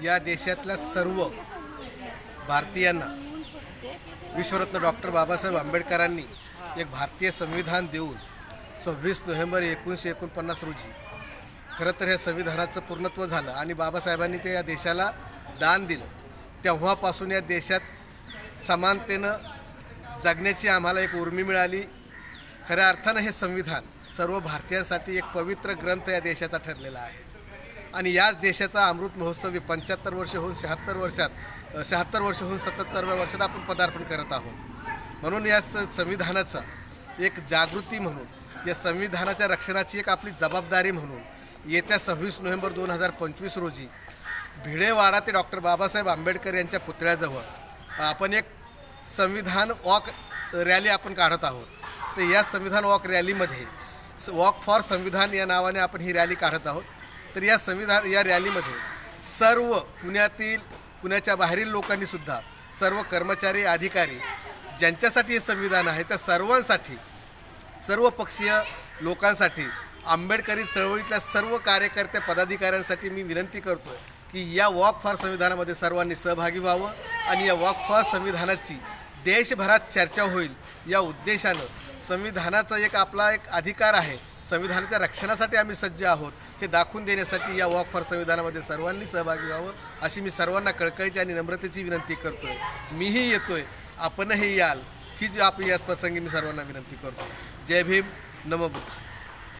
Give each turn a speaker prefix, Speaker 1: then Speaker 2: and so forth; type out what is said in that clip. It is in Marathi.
Speaker 1: या देशातल्या सर्व भारतीयांना विश्वरत्न डॉक्टर बाबासाहेब आंबेडकरांनी एक भारतीय संविधान देऊन 26 नोव्हेंबर 1949 रोजी खरं तर हे संविधानाचं पूर्णत्व झालं आणि बाबासाहेबांनी ते या देशाला दान दिलं. तेव्हापासून या देशात समानतेनं जगण्याची आम्हाला एक उर्मी मिळाली. खऱ्या अर्थानं हे संविधान सर्व भारतीयांसाठी एक पवित्र ग्रंथ या देशाचा ठरलेला आहे आणि याच देशाचा अमृत महोत्सवी 75 वर्ष होऊन 76 वर्ष होऊन 77व्या वर्षात आपण पदार्पण करत आहोत. म्हणून या संविधानाचा एक जागृती म्हणून, या संविधानाच्या रक्षणाची एक आपली जबाबदारी म्हणून येत्या 26 नोव्हेंबर 2025 रोजी भिडेवाडा ते डॉक्टर बाबासाहेब आंबेडकर यांच्या पुतळ्याजवळ आपण एक संविधान वॉक रॅली आपण काढत आहोत. तर या संविधान वॉक रॅलीमध्ये वॉक फॉर संविधान या नावाने आपण ही रॅली काढत आहोत. तर या रॅलीमध्ये सर्व पुण्याच्या बाहेरील लोकांनीसुद्धा, सर्व कर्मचारी, अधिकारी ज्यांच्यासाठी हे संविधान आहे त्या सर्वांसाठी, सर्व पक्षीय लोकांसाठी, आंबेडकरी चळवळीतल्या सर्व कार्यकर्ते पदाधिकाऱ्यांसाठी मी विनंती करतो आहे की या वॉक फॉर संविधानामध्ये सर्वांनी सहभागी व्हावं आणि या वॉक फॉर संविधानाची देशभरात चर्चा होईल. या उद्देशानं संविधानाचा आपला एक अधिकार आहे, संविधानाच्या रक्षणासाठी आम्ही सज्ज आहोत हे दाखवून देण्यासाठी या वॉक फॉर संविधानामध्ये सर्वांनी सहभागी व्हावं अशी मी सर्वांना कळकळीची आणि नम्रतेची विनंती करतो आहे. मीही येतो आहे, आपणही याल ही जी आपली याच प्रसंगी मी सर्वांना विनंती करतो. जय भीम, नमो बुद्धाय.